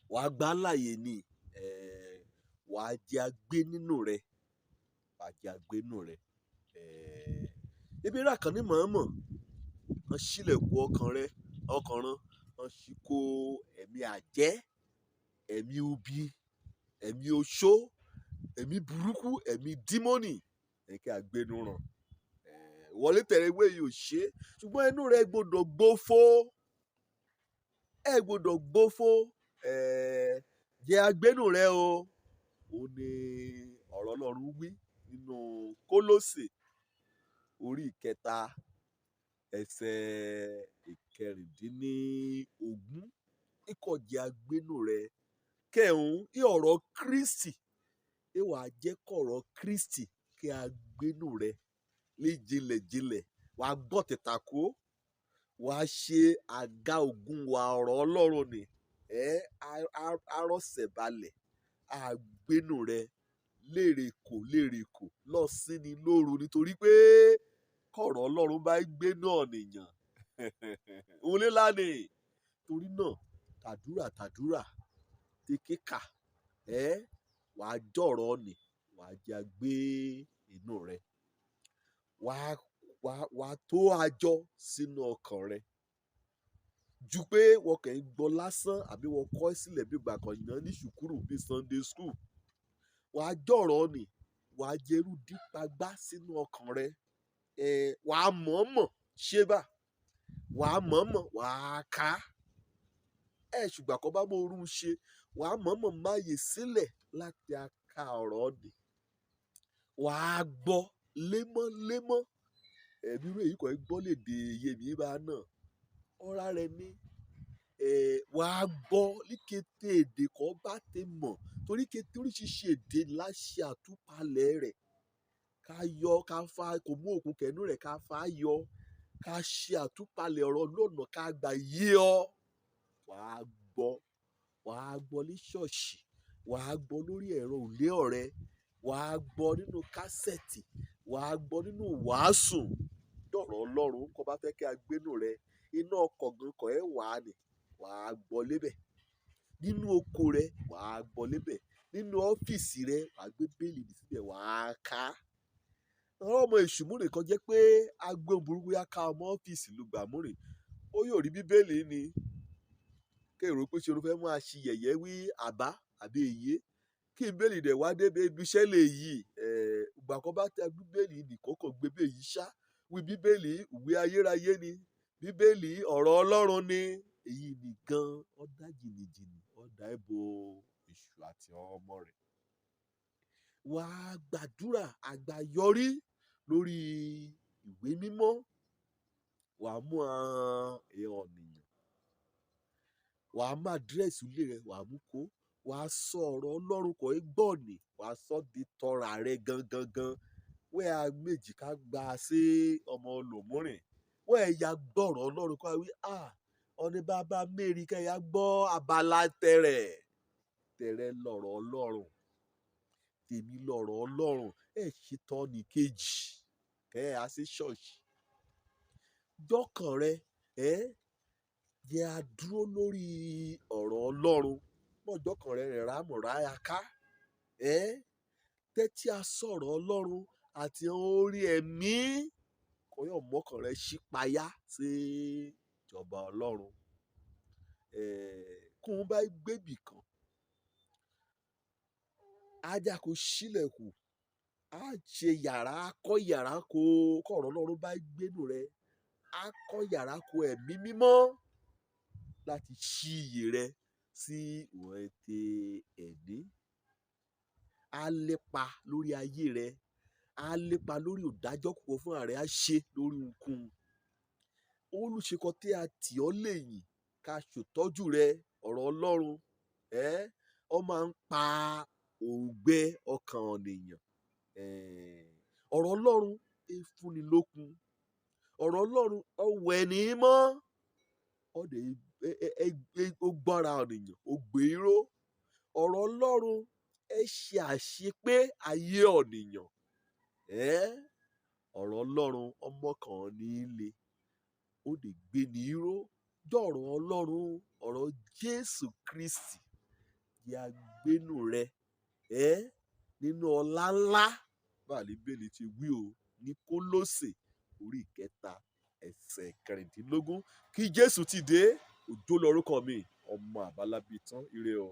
wàá gbà láàyè ni, wàá jẹ́ agbénínú rẹ, wàá jẹ́ agbénú rẹ. Ebi rà kan ní mọ̀ọ́mọ̀ wọ́n ṣílẹ̀kùn ọkàn rẹ, ọkàn rán, wọ́n ṣí kó ẹ̀mí àjẹ́, ẹ̀mí ubi, ẹ̀mí oṣó, ẹ̀mí burúkú, ẹ̀mí dímọ́nì, kí agbénú ràn. Wọlé tẹ̀lé ìwé yìí ò ṣe, ṣùgbọ́n inú rẹ gbọ́dọ̀ gbófo, ẹ gbọ́dọ̀ gbófo, jẹ́ agbénú rẹ o. Ó ní ọ̀rọ̀ Ọlọ́run wí nínú Kólósè orí 3 ẹsẹ̀ 16. Ìkọ̀jẹ́ agbénú rẹ kẹ́hún í ọ̀rọ̀ Kristi, ìwà jẹ́ kọ̀rọ̀ Kristi kí agbénú rẹ ní jinlẹ̀jinlẹ̀. Wà á gbọ́ tẹ̀tàkó, wà á ṣe àga ògùn wà ọ̀rọ̀ Ọlọ́run ni, arọ́sẹ̀ balẹ̀, agbénú rẹ lérèkò lọ sí ni lóru, nítorí pé kọ̀rọ̀ Ọlọ́run bá gbénú ọ̀nìyàn òun lé lánìí. Torí náà tàdúrà kéka, wà á jọ̀rọ̀ ni, wà á jẹ́ agbé inú rẹ, wà á tó àjọ sínú ọkàn rẹ, ju pé wọ́n kàn ń gbọ́ lásán àbí wọ́n kọ́ sílẹ̀ bí ìgbà kan yàn ní ṣùkúrù bí Sunday school. Wà á jọ̀rọ̀ ni, wà á jẹ́rú dípagbá sínú ọkàn rẹ, wà á mọ̀ọ́mọ̀ ṣe bá, wà á mọ̀ọ́mọ̀, wà á ká, ṣùgbọ́n kọ́ bá mọ orun ṣe, wà á mọ̀ọ́mọ̀ máyè sílẹ̀ láti aka ọ̀rọ̀ ni, wà á gbọ́ lémọ́lémọ́. Ẹ̀mí rẹ̀ yìí kò ń gbọ́ lédè yèmí bá náà, ọ̀rá rẹ ní, wà á gbọ́ ní kété èdè kan bá ti mọ̀, torí kété oríṣiríṣi èdè láṣẹ àtúpalẹ̀ rẹ̀, ká yọ ká fa, kò mú òkun kẹ̀nú rẹ̀ ká fa yọ, ká ṣe àtúpalẹ̀ ọ̀rọ̀ lọ́nà ká gbà yé ọ. Wà á gbọ́ ní ṣọ́ọ̀ṣì, wà á gbọ́ lórí ẹ̀rọ òlé ọ̀rẹ́, wà á gbọ́ nínú kásẹ̀tì, wà á gbọ́ nínú wàásù. Dọ̀rọ̀ Ọlọ́run kó bá fẹ́ kí agbénú rẹ, iná ọkọ̀ gan kọ̀ wà á nì, wà á gbọ́ lébẹ̀. Nínú oko rẹ, wà á gbọ́ lébẹ̀. Nínú ọ́fíìsì rẹ, wà á gbé bẹ́ẹ̀lì síbẹ̀, wà á ká. Ọmọ èṣù múrè kan jẹ́ pé agbé burúkú yá ká ọmọ ọ́fíìsì ló gbà múrè, ó yóò rí bíbélì ni, kéèrò pé ṣe ló fẹ́ máa ṣi yẹ̀yẹ́ wí àbá àbí èyí, kí bíbélì dẹ̀ wá dé ibi iṣẹ́ lè yí, ìgbà kan bá tẹ bíbélì nìkan kò gbé bẹ́ẹ̀ yìí ṣá, wí bíbélì ìwé ayérayé ni, bíbélì ọ̀rọ̀ Ọlọ́run ni, èyí nìkan ọ̀dà jìnnìjìnnì, ọ̀dà ẹ̀bọ èṣù àti ọmọ rẹ̀. Wà á gbàdúrà àgbáyọrí lórí ìwé mímọ́, wà á mú ọ̀nìyàn, wà á má dírẹ́sì ilé rẹ, wà á mú kó, wà á sọ ọ̀rọ̀ Ọlọ́run kò gbọ́ọ̀nì, wà á sọ di tọrọ rẹ gangan. Wẹ́ a méjì ká gba sí ọmọ olòmúrìn, wẹ́ ẹ ya gbọ́rọ̀ Ọlọ́run kó wí ọ̀ní bàbá mẹ́rin kẹ́ ya gbọ́ abala tẹ̀rẹ̀ lọ̀rọ̀ Ọlọ́run, tèmi lọ̀rọ̀ Ọlọ́run, ṣetán ní kejì kẹ́ ẹ á sí ṣọ́ọ̀ṣì. Jọ́kàn rẹ, jẹ́ a dúró lórí ọ̀rọ̀ Ọlọ́run, mọ́jọ́kàn rẹ rẹ̀ rámọ̀rá ya ká, tẹ́tí a sọ̀rọ̀ Ọlọ́run àti orí ẹ̀mí, kọ́yọ̀ mọ́kàn rẹ ṣípayá sí ìjọba Ọlọ́run. Kún bá gbébì kan, ajá kò ṣílẹ̀kùn, á ṣe yàrá, kọ́ yàrá kó kọ̀rọ̀ Ọlọ́run bá gbénú rẹ, á kọ́ yàrá kó ẹ̀mí mímọ́ láti ṣí iyè rẹ sí ìwọ̀n ètè ẹ̀mí. Á lépa lórí ayé rẹ, á lépa lórí òdájọ́ kúkọ fún ààrẹ, á ṣe lórí ohunkóhun. Olùṣekọ tí a tì ọ́ lẹ́yìn ká ṣòtọ́jú rẹ, ọ̀rọ̀ Ọlọ́run, ó máa ń pa òǹgbẹ ọkàn ènìyàn. Ọ̀rọ̀ Ọlọ́run fúnni lókun, ọ̀rọ̀ Ọlọ́run ó wẹ̀ ní mọ́, ó gbára ènìyàn, ó gbé ró. Ọ̀rọ̀ Ọlọ́run ṣe àṣepé ayé ènìyàn. Ọ̀rọ̀ Ọlọ́run ọmọ kan ní ilé, ó lè gbé ní ró. Dọ̀rọ̀ Ọlọ́run ọ̀rọ̀ Jésù Kristi di agbénú rẹ nínú ọlá ńlá báàlì bẹ́ẹ̀lì ti wí o ní Kólósè orí 3 ẹsẹ̀ 16. Kí Jésù ti dé, Òjó lorúkọ mi, ọmọ Àbálábí tán, ire o.